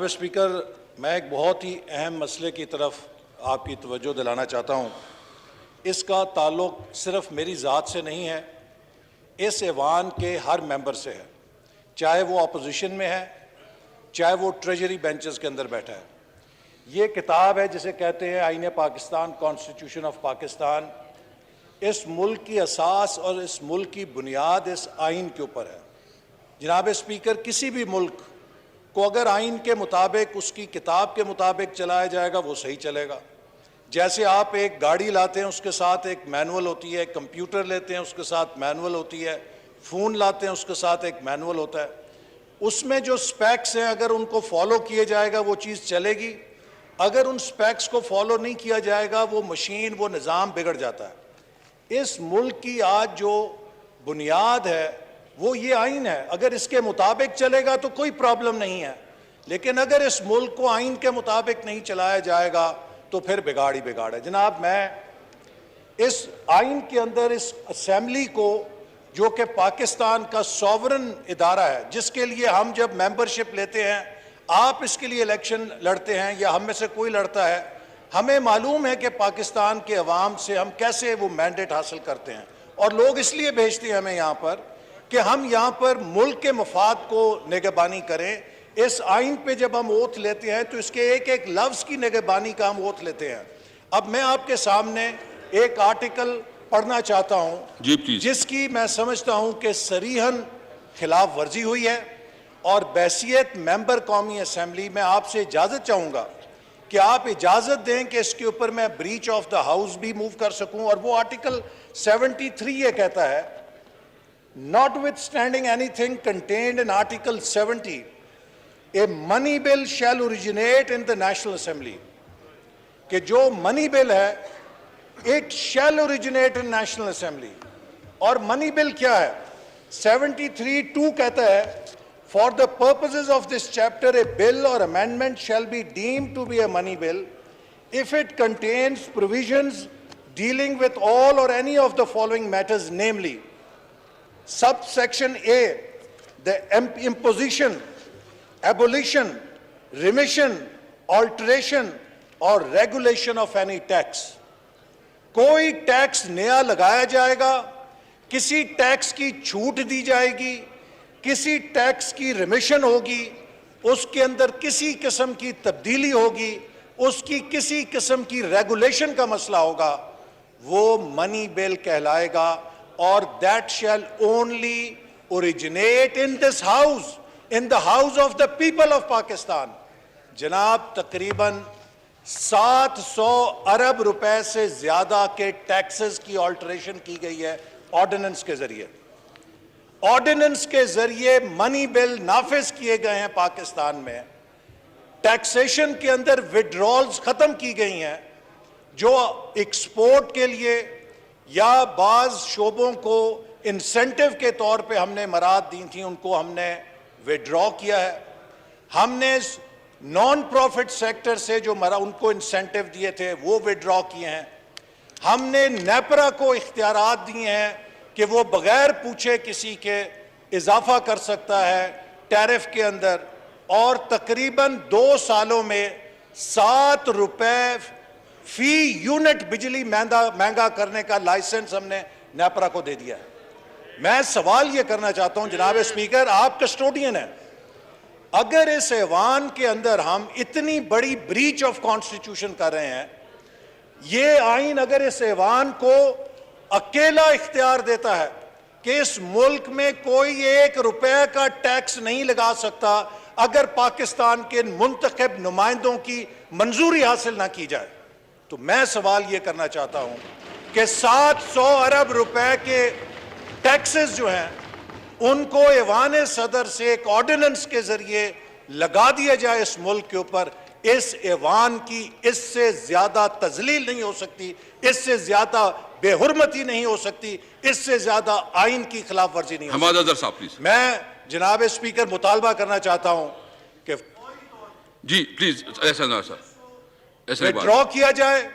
جناب اسپیکر، میں ایک بہت ہی اہم مسئلے کی طرف آپ کی توجہ دلانا چاہتا ہوں۔ اس کا تعلق صرف میری ذات سے نہیں ہے، اس ایوان کے ہر ممبر سے ہے، چاہے وہ اپوزیشن میں ہے، چاہے وہ ٹریجری بینچز کے اندر بیٹھا ہے۔ یہ کتاب ہے جسے کہتے ہیں آئین پاکستان، کانسٹیٹیوشن آف پاکستان۔ اس ملک کی اساس اور اس ملک کی بنیاد اس آئین کے اوپر ہے۔ جناب اسپیکر، کسی بھی ملک کو اگر آئین کے مطابق، اس کی کتاب کے مطابق چلایا جائے گا وہ صحیح چلے گا۔ جیسے آپ ایک گاڑی لاتے ہیں، اس کے ساتھ ایک مینول ہوتی ہے، کمپیوٹر لیتے ہیں، اس کے ساتھ مینول ہوتی ہے، فون لاتے ہیں، اس کے ساتھ ایک مینول ہوتا ہے۔ اس میں جو سپیکس ہیں اگر ان کو فالو کیے جائے گا وہ چیز چلے گی، اگر ان سپیکس کو فالو نہیں کیا جائے گا وہ مشین، وہ نظام بگڑ جاتا ہے۔ اس ملک کی آج جو بنیاد ہے وہ یہ آئین ہے۔ اگر اس کے مطابق چلے گا تو کوئی پرابلم نہیں ہے، لیکن اگر اس ملک کو آئین کے مطابق نہیں چلایا جائے گا تو پھر بگاڑ ہی بگاڑ ہے۔ جناب، میں اس آئین کے اندر اس اسمبلی کو، جو کہ پاکستان کا سوورن ادارہ ہے، جس کے لیے ہم جب ممبرشپ لیتے ہیں، آپ اس کے لیے الیکشن لڑتے ہیں یا ہم میں سے کوئی لڑتا ہے، ہمیں معلوم ہے کہ پاکستان کے عوام سے ہم کیسے وہ مینڈیٹ حاصل کرتے ہیں، اور لوگ اس لیے بھیجتے ہیں ہمیں یہاں پر کہ ہم یہاں پر ملک کے مفاد کو نگہبانی کریں۔ اس آئین پہ جب ہم اوتھ لیتے ہیں تو اس کے ایک ایک لفظ کی نگہبانی کا ہم اوتھ لیتے ہیں۔ اب میں آپ کے سامنے ایک آرٹیکل پڑھنا چاہتا ہوں جس کی میں سمجھتا ہوں کہ صریحاً خلاف ورزی ہوئی ہے، اور بحیثیت ممبر قومی اسمبلی میں آپ سے اجازت چاہوں گا کہ آپ اجازت دیں کہ اس کے اوپر میں بریچ آف دا ہاؤس بھی موو کر سکوں۔ اور وہ آرٹیکل 73 یہ کہتا ہے، Notwithstanding anything contained in Article 70, a money bill shall originate in the National Assembly. کہ جو منی بل ہے it shall originate in National Assembly. اور منی بل کیا ہے؟ 73(2) کہتا ہے for the purposes of this chapter a bill or amendment shall be deemed to be a money bill if it contains provisions dealing with all or any of the following matters, namely Subsection A, the imposition, abolition, remission, alteration or regulation of any tax. کوئی tax نیا لگایا جائے گا، کسی tax کی چھوٹ دی جائے گی، کسی ٹیکس کی ریمیشن ہوگی، اس کے اندر کسی قسم کی تبدیلی ہوگی، اس کی کسی قسم کی ریگولیشن کا مسئلہ ہوگا، وہ منی بل کہلائے گا۔ اور that shall only originate in this house, in the house of the people of Pakistan. جناب، تقریباً 700 ارب روپے سے زیادہ کے ٹیکسز کی آلٹریشن کی گئی ہے آرڈیننس کے ذریعے۔ آرڈیننس کے ذریعے منی بل نافذ کیے گئے ہیں پاکستان میں۔ ٹیکسیشن کے اندر وڈرالز ختم کی گئی ہیں، جو ایکسپورٹ کے لیے یا بعض شعبوں کو انسینٹیو کے طور پہ ہم نے مراد دی تھیں، ان کو ہم نے وڈرا کیا ہے۔ ہم نے نان پروفٹ سیکٹر سے جو ان کو انسینٹیو دیے تھے وہ وڈرا کیے ہیں۔ ہم نے نیپرا کو اختیارات دیے ہیں کہ وہ بغیر پوچھے کسی کے اضافہ کر سکتا ہے ٹیرف کے اندر، اور تقریباً 2 سالوں میں 7 روپے فی یونٹ بجلی مہنگا کرنے کا لائسنس ہم نے نیپرا کو دے دیا ہے۔ میں سوال یہ کرنا چاہتا ہوں جناب اسپیکر، آپ کسٹوڈین ہیں، اگر اس ایوان کے اندر ہم اتنی بڑی بریچ آف کانسٹیٹیوشن کر رہے ہیں، یہ آئین اگر اس ایوان کو اکیلا اختیار دیتا ہے کہ اس ملک میں کوئی 1 روپے کا ٹیکس نہیں لگا سکتا اگر پاکستان کے منتخب نمائندوں کی منظوری حاصل نہ کی جائے، تو میں سوال یہ کرنا چاہتا ہوں کہ 700 ارب روپے کے ٹیکسز جو ہیں ان کو ایوان صدر سے ایک آرڈیننس کے ذریعے لگا دیا جائے اس ملک کے اوپر۔ اس ایوان کی اس سے زیادہ تذلیل نہیں ہو سکتی، اس سے زیادہ بے حرمتی نہیں ہو سکتی، اس سے زیادہ آئین کی خلاف ورزی نہیں ہو سکتی۔ میں جناب اسپیکر مطالبہ کرنا چاہتا ہوں کہ جی پلیز ایسا نہ سر، وڈرا کیا جائے،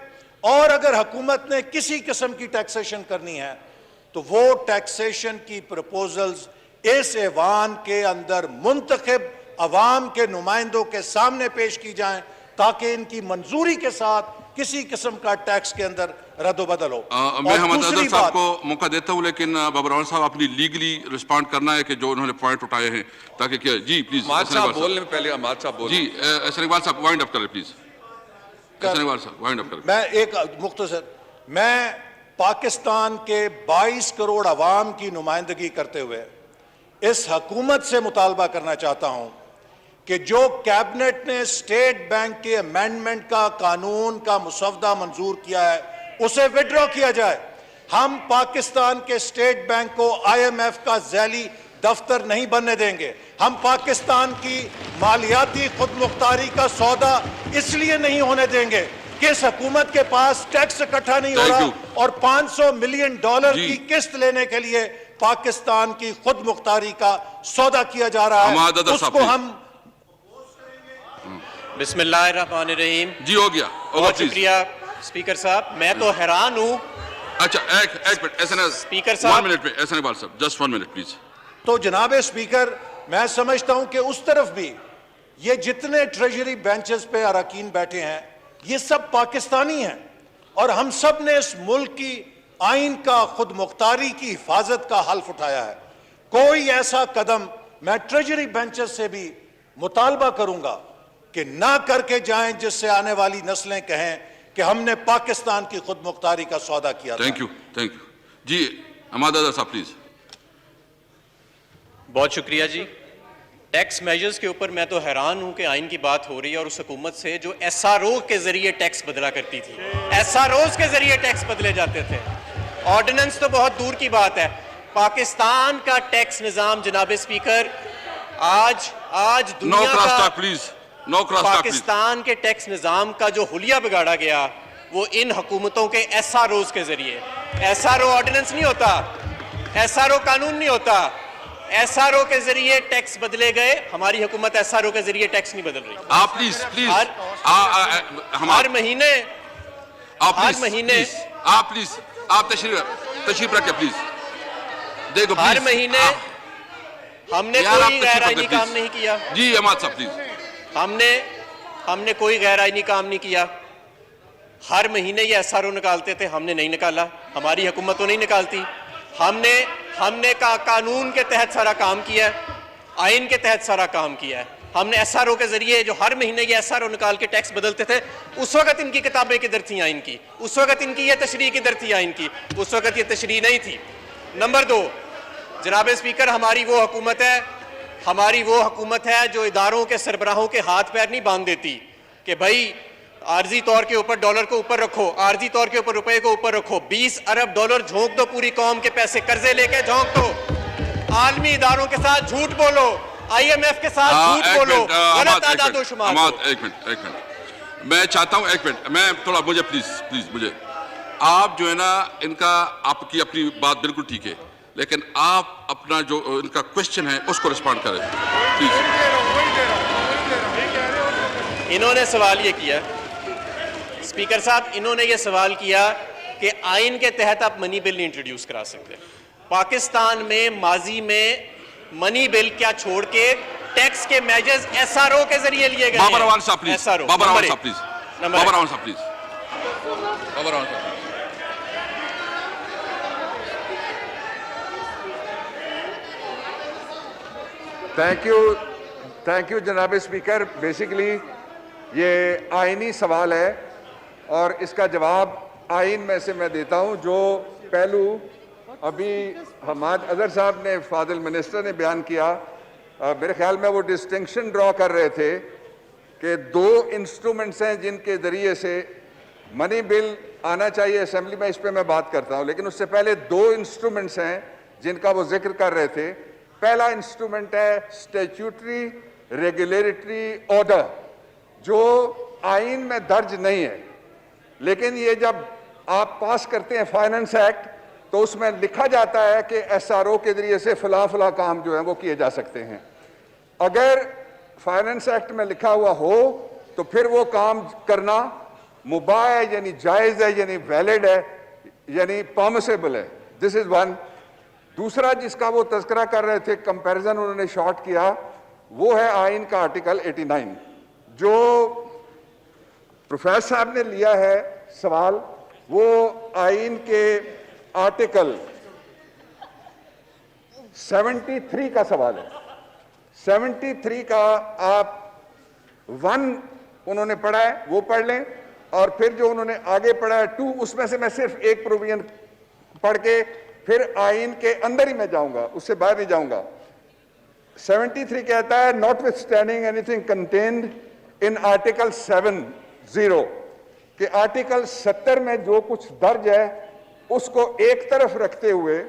اور اگر حکومت نے کسی قسم کی ٹیکسیشن کرنی ہے تو وہ ٹیکسیشن کی پروپوزلز اس ایوان کے اندر منتخب عوام کے نمائندوں کے سامنے پیش کی جائیں تاکہ ان کی منظوری کے ساتھ کسی قسم کا ٹیکس کے اندر رد و بدل ہو. میں حمد اظہر صاحب کو موقع دیتا ہوں لیکن بابر اول صاحب اپنی لیگلی رسپونڈ کرنا ہے کہ جو انہوں نے پوائنٹ اٹھائے ہیں تاکہ کیا. جی پلیز مات صاحب بولنے میں پہلے مات صاحب بولیں. جی احسن اقبال صاحب وائنڈ اپ کریں پلیز. احسن اقبال صاحب وائنڈ اپ کریں. میں ایک مختصر میں پاکستان کے 22 کروڑ عوام کی نمائندگی کرتے ہوئے اس حکومت سے مطالبہ کرنا چاہتا ہوں کہ جو کیبنٹ نے اسٹیٹ بینک کے امینڈمنٹ کا قانون کا مسودہ منظور کیا ہے اسے وڈرا کیا جائے. ہم پاکستان کے اسٹیٹ بینک کو IMF کا ذیلی دفتر نہیں بننے دیں گے. ہم پاکستان کی مالیاتی خود مختاری کا سودا اس لیے نہیں ہونے دیں گے کہ اس حکومت کے پاس ٹیکس اکٹھا نہیں ہو رہا اور $500 ملین کی قسط لینے کے لیے پاکستان کی خود مختاری کا سودا کیا جا رہا ہے. اس کو ہم بسم اللہ الرحمن الرحیم. جی ہو گیا. بہت شکریہ اسپیکر صاحب. میں تو حیران ہوں. اچھا ایک منٹ اسپیکر صاحب 1 منٹ پہ احسن اقبال صاحب جسٹ 1 منٹ پلیز. تو جناب اسپیکر میں سمجھتا ہوں کہ اس طرف بھی یہ جتنے ٹریجری بینچز پہ اراکین بیٹھے ہیں یہ سب پاکستانی ہیں اور ہم سب نے اس ملک کی آئین کا خود مختاری کی حفاظت کا حلف اٹھایا ہے. کوئی ایسا قدم میں ٹریجری بینچز سے بھی مطالبہ کروں گا کہ نہ کر کے جائیں جس سے آنے والی نسلیں کہیں کہ ہم نے پاکستان کی خود مختاری کا سودا کیا تھا. Thank you. جی حماد اظہر صاحب پلیز. بہت شکریہ جی. ٹیکس میجرز کے اوپر میں تو حیران ہوں کہ آئین کی بات ہو رہی ہے اور اس حکومت سے جو SRO کے ذریعے ٹیکس بدلا کرتی تھی. SROs کے ذریعے ٹیکس بدلے جاتے تھے. آرڈیننس تو بہت دور کی بات ہے. پاکستان کا ٹیکس نظام جناب اسپیکر آج دنیا کا پاکستان کے ٹیکس نظام کا جو حلیہ بگاڑا گیا وہ ان حکومتوں کے SROs کے ذریعے. SRO آرڈیننس نہیں ہوتا, SRO قانون نہیں ہوتا. SRO کے ذریعے ٹیکس بدلے گئے. ہماری حکومت SRO کے ذریعے ٹیکس نہیں بدل رہی. آپ پلیز ہر مہینے آپ تشریف رکھیں پلیز. دیکھو ہر مہینے ہم نے کوئی غیر آئینی کام نہیں کیا. جی حماد صاحب پلیز. ہم نے کوئی غیر آئینی کام نہیں کیا. ہر مہینے یہ SRO نکالتے تھے, ہم نے نہیں نکالا. ہماری حکومت تو نہیں نکالتی. ہم نے قانون کے تحت سارا کام کیا ہے, آئین کے تحت سارا کام کیا ہے. ہم نے SRO کے ذریعے جو ہر مہینے یہ SRO نکال کے ٹیکس بدلتے تھے, اس وقت ان کی کتابیں کدھر تھیں آئین کی؟ اس وقت ان کی یہ تشریح کدھر تھی آئین کی؟ اس وقت یہ تشریح نہیں تھی. نمبر 2, جناب اسپیکر ہماری وہ حکومت ہے جو اداروں کے سربراہوں کے ہاتھ پیر نہیں باندھ دیتی کہ بھائی عارضی طور کے اوپر ڈالر کو اوپر رکھو, عارضی طور کے اوپر روپے کو اوپر رکھو. 20 ارب ڈالر جھونک دو پوری قوم کے پیسے, قرضے لے کے جھونک دو. عالمی اداروں کے ساتھ جھوٹ بولو, IMF کے ساتھ جھوٹ بولو, غلط اعداد و شمار. ایک منٹ میں چاہتا ہوں, ایک منٹ میں تھوڑا مجھے پلیز مجھے آپ جو ہے نا ان کا آپ کی اپنی بات بالکل ٹھیک ہے لیکن آپ اپنا جو ان کا کوشچن ہے اس کو رسپونڈ کریں پلیز. انہوں نے سوال یہ کیا اسپیکر صاحب, انہوں نے یہ سوال کیا کہ آئین کے تحت آپ منی بل نہیں انٹروڈیوس کرا سکتے. پاکستان میں ماضی میں منی بل کیا چھوڑ کے ٹیکس کے میجرز SRO کے ذریعے لیے گئے. بابر اول صاحب پلیز. بابر اول صاحب پلیز. تھینک یو جناب اسپیکر. بیسیکلی یہ آئینی سوال ہے اور اس کا جواب آئین میں سے میں دیتا ہوں. جو پہلو ابھی حماد اظہر صاحب نے, فاضل منسٹر نے بیان کیا, میرے خیال میں وہ ڈسٹنکشن ڈرا کر رہے تھے کہ 2 انسٹرومنٹس ہیں جن کے ذریعے سے منی بل آنا چاہیے اسمبلی میں. اس پہ میں بات کرتا ہوں لیکن اس سے پہلے 2 انسٹرومنٹس ہیں جن کا وہ ذکر کر رہے تھے. پہلا انسٹرومنٹ ہے اسٹیچوٹری ریگولیٹری آرڈر جو آئین میں درج نہیں ہے لیکن یہ جب آپ پاس کرتے ہیں فائننس ایکٹ تو اس میں لکھا جاتا ہے کہ SRO کے ذریعے سے فلاں کام جو ہے وہ کیے جا سکتے ہیں. اگر فائننس ایکٹ میں لکھا ہوا ہو تو پھر وہ کام کرنا مباح ہے, یعنی جائز ہے, یعنی ویلڈ ہے, یعنی پرمیسیبل ہے. دس از ون. دوسرا جس کا وہ تذکرہ کر رہے تھے, کمپیریزن انہوں نے شارٹ کیا, وہ ہے آئین کا آرٹیکل 89. جو پروفیسر صاحب نے لیا ہے سوال وہ آئین کے آرٹیکل 73 کا سوال ہے. 73 کا آپ 1 انہوں نے پڑھا ہے وہ پڑھ لیں, اور پھر جو انہوں نے آگے پڑھا ہے 2, اس میں سے میں صرف ایک پروویژن پڑھ کے پھر آئین کے اندر ہی میں جاؤں گا, اس سے باہر نہیں جاؤں گا. 73 کہتا ہے notwithstanding anything contained in article 70 کہ آرٹیکل 70 میں جو کچھ درج ہے اس کو ایک طرف رکھتے ہوئے